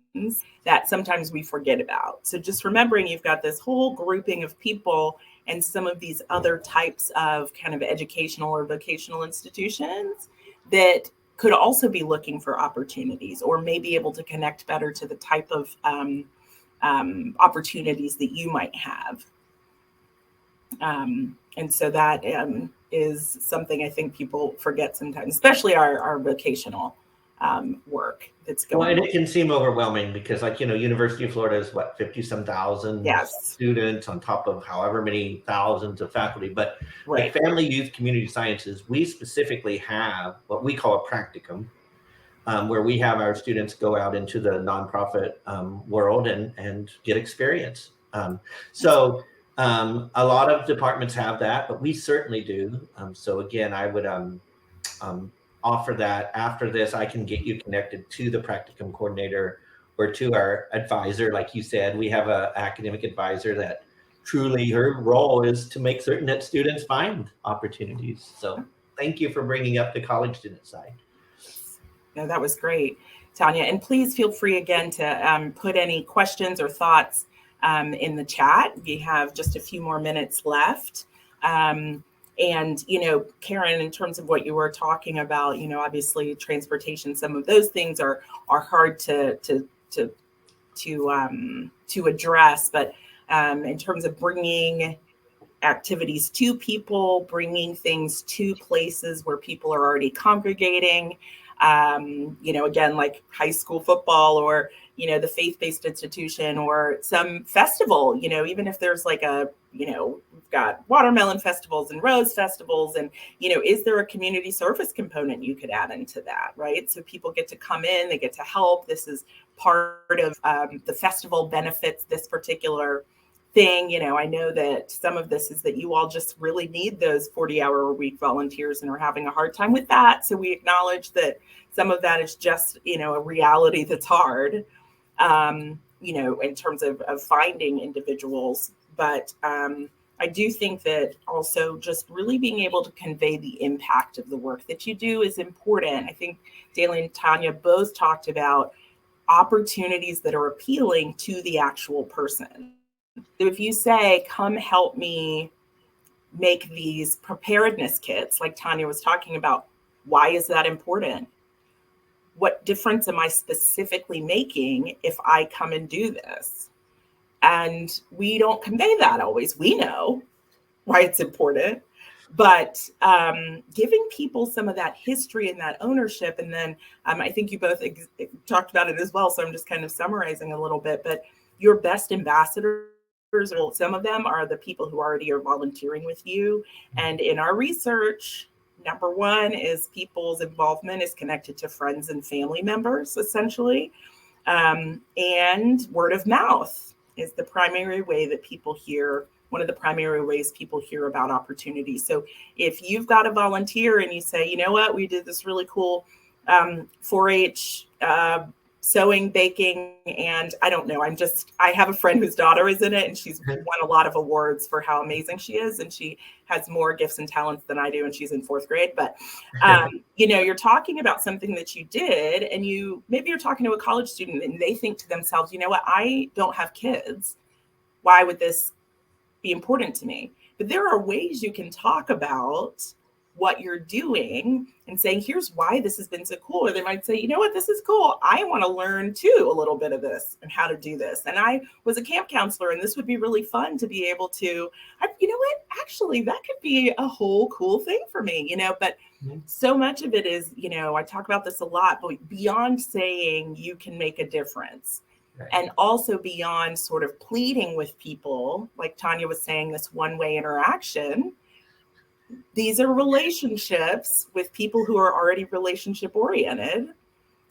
that sometimes we forget about. So just remembering you've got this whole grouping of people and some of these other types of kind of educational or vocational institutions that could also be looking for opportunities or may be able to connect better to the type of opportunities that you might have. And so that is something I think people forget sometimes, especially our vocational work that's going on. And it can seem overwhelming because, University of Florida is 50-some thousand students on top of however many thousands of faculty. But like Family, Youth, Community Sciences, we specifically have what we call a practicum, where we have our students go out into the nonprofit world and get experience. So a lot of departments have that, but we certainly do. So again, I would offer that after this, I can get you connected to the practicum coordinator or to our advisor. Like you said, we have an academic advisor that truly her role is to make certain that students find opportunities. So thank you for bringing up the college student side. No, that was great, Tanya. And please feel free again to put any questions or thoughts in the chat. We have just a few more minutes left. And, Karen, in terms of what you were talking about, obviously transportation, some of those things are hard to address. But in terms of bringing activities to people, bringing things to places where people are already congregating, again, like high school football or, the faith-based institution or some festival, even if there's like we've got watermelon festivals and rose festivals and, is there a community service component you could add into that, right? So people get to come in, they get to help. This is part of the festival benefits this particular thing. I know that some of this is that you all just really need those 40-hour-a-week volunteers and are having a hard time with that. So we acknowledge that some of that is just, a reality that's hard, in terms of finding individuals. But I do think that also just really being able to convey the impact of the work that you do is important. I think Daly and Tanya both talked about opportunities that are appealing to the actual person. So if you say, come help me make these preparedness kits, like Tanya was talking about, why is that important? What difference am I specifically making if I come and do this? And we don't convey that always. We know why it's important, but giving people some of that history and that ownership. And then I think you both talked about it as well. So I'm just kind of summarizing a little bit, but your best ambassadors, well, some of them are the people who already are volunteering with you. And in our research, number one is people's involvement is connected to friends and family members, essentially. And word of mouth is the primary way that people hear, one of the primary ways people hear about opportunities. So if you've got a volunteer and you say, you know what, we did this really cool 4-H sewing, baking, and I don't know, I have a friend whose daughter is in it and she's won a lot of awards for how amazing she is. And she has more gifts and talents than I do. And she's in 4th grade, but you're talking about something that you did and maybe you're talking to a college student and they think to themselves, you know what, I don't have kids. Why would this be important to me? But there are ways you can talk about what you're doing and saying, here's why this has been so cool. Or they might say, you know what, this is cool. I want to learn too a little bit of this and how to do this. And I was a camp counselor, and this would be really fun to be able to, you know what, actually, that could be a whole cool thing for me, you know, but so much of it is, you know, I talk about this a lot, but beyond saying you can make a difference. Right. And also beyond sort of pleading with people, like Tanya was saying, this one-way interaction. These are relationships with people who are already relationship oriented.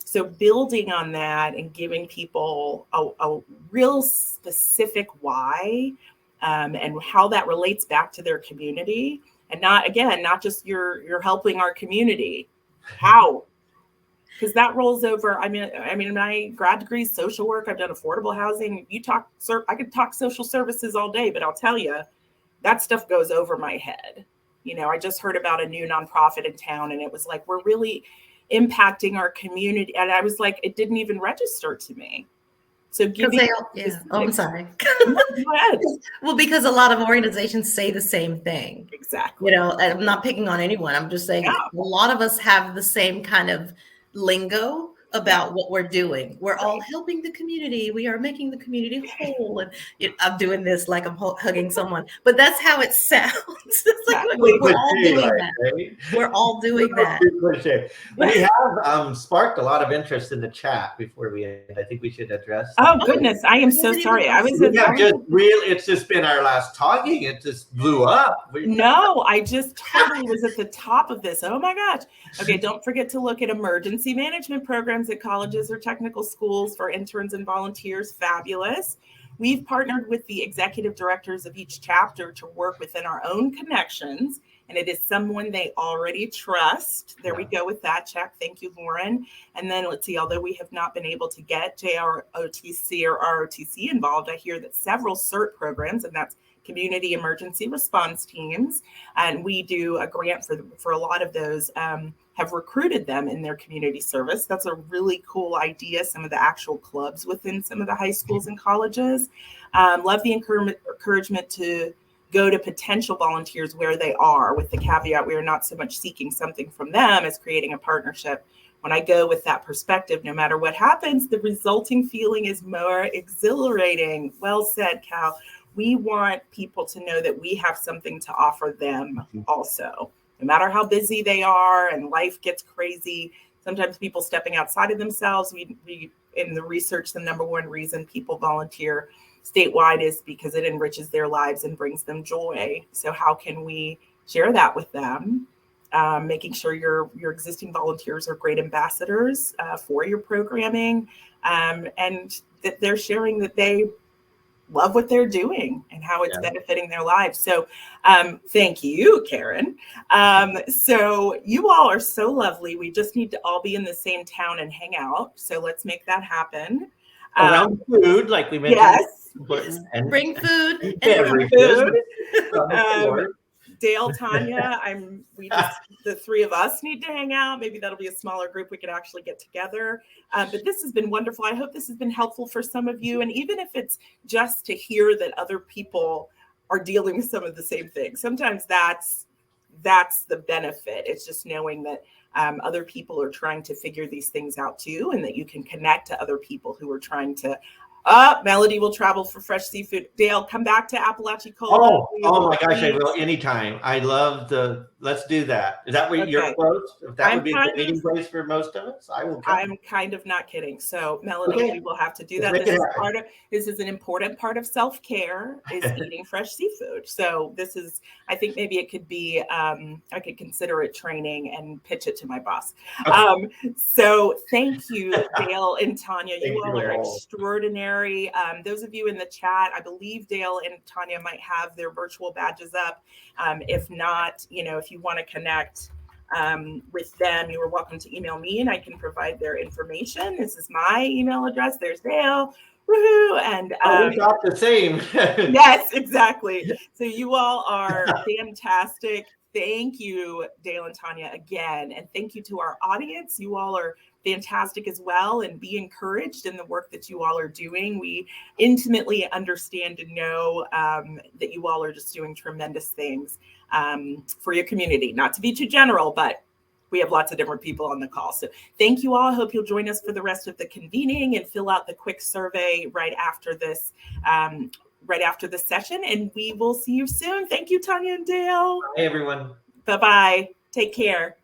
So building on that and giving people a real specific why and how that relates back to their community. And not just you're helping our community. How? Because that rolls over. I mean, my grad degree is social work. I've done affordable housing. I could talk social services all day, but I'll tell you, that stuff goes over my head. You know, I just heard about a new nonprofit in town, and it was like, we're really impacting our community. And I was like, it didn't even register to me. So I'm sorry. Go ahead. Well, because a lot of organizations say the same thing. Exactly. You know, and I'm not picking on anyone. I'm just saying a lot of us have the same kind of lingo about what we're doing. We're all helping the community. We are making the community whole. And I'm doing this like I'm hugging someone, but that's how it sounds. It's like we're all doing that. We're all doing that. We have sparked a lot of interest in the chat before we end. I think we should address. Oh goodness, I am so sorry. It's just been our last talking. It just blew up. No, I just totally was at the top of this. Oh my gosh. Okay, don't forget to look at emergency management programs at colleges or technical schools for interns and volunteers. Fabulous. We've partnered with the executive directors of each chapter to work within our own connections, and it is someone they already trust. There we go with that check. Thank you, Lauren. And then let's see, although we have not been able to get JROTC or ROTC involved, I hear that several CERT programs, and that's Community Emergency Response Teams, and we do a grant for a lot of those, have recruited them in their community service. That's a really cool idea. Some of the actual clubs within some of the high schools and colleges. Love the encouragement to go to potential volunteers where they are, with the caveat we are not so much seeking something from them as creating a partnership. When I go with that perspective, no matter what happens, the resulting feeling is more exhilarating. Well said, Cal. We want people to know that we have something to offer them also. No matter how busy they are and life gets crazy, sometimes people stepping outside of themselves. We in the research, the number one reason people volunteer statewide is because it enriches their lives and brings them joy. So how can we share that with them? Making sure your existing volunteers are great ambassadors for your programming, and that they're sharing that they love what they're doing and how it's benefiting their lives. So thank you, Karen. So you all are so lovely. We just need to all be in the same town and hang out. So let's make that happen. Around food, like we mentioned. Yes. And bring food. Dale, Tanya, the three of us need to hang out. Maybe that'll be a smaller group. We could actually get together. But this has been wonderful. I hope this has been helpful for some of you. And even if it's just to hear that other people are dealing with some of the same things, sometimes that's the benefit. It's just knowing that other people are trying to figure these things out too, and that you can connect to other people who are trying to. Melody will travel for fresh seafood. Dale, come back to Apalachicola. Oh my gosh, I will anytime. I love let's do that. Is that where you're close? If that would be a meeting place for most of us, I will come. I'm kind of not kidding. So Melody, we will have to do that. This is an important part of self-care, is eating fresh seafood. So this is, I think maybe it could be, I could consider it training and pitch it to my boss. Okay. So thank you, Dale and Tanya. You all are extraordinary. Those of you in the chat, I believe Dale and Tanya might have their virtual badges up. If not, if you want to connect with them, you are welcome to email me and I can provide their information. This is my email address. There's Dale. Woohoo! And we got the same. Yes, exactly. So you all are fantastic. Thank you, Dale and Tanya, again. And thank you to our audience. You all are fantastic as well, and be encouraged in the work that you all are doing. We intimately understand and know that you all are just doing tremendous things for your community. Not to be too general, but we have lots of different people on the call. So thank you all. I hope you'll join us for the rest of the convening and fill out the quick survey right after this session. And we will see you soon. Thank you, Tanya and Dale. Hey, everyone. Bye-bye. Take care.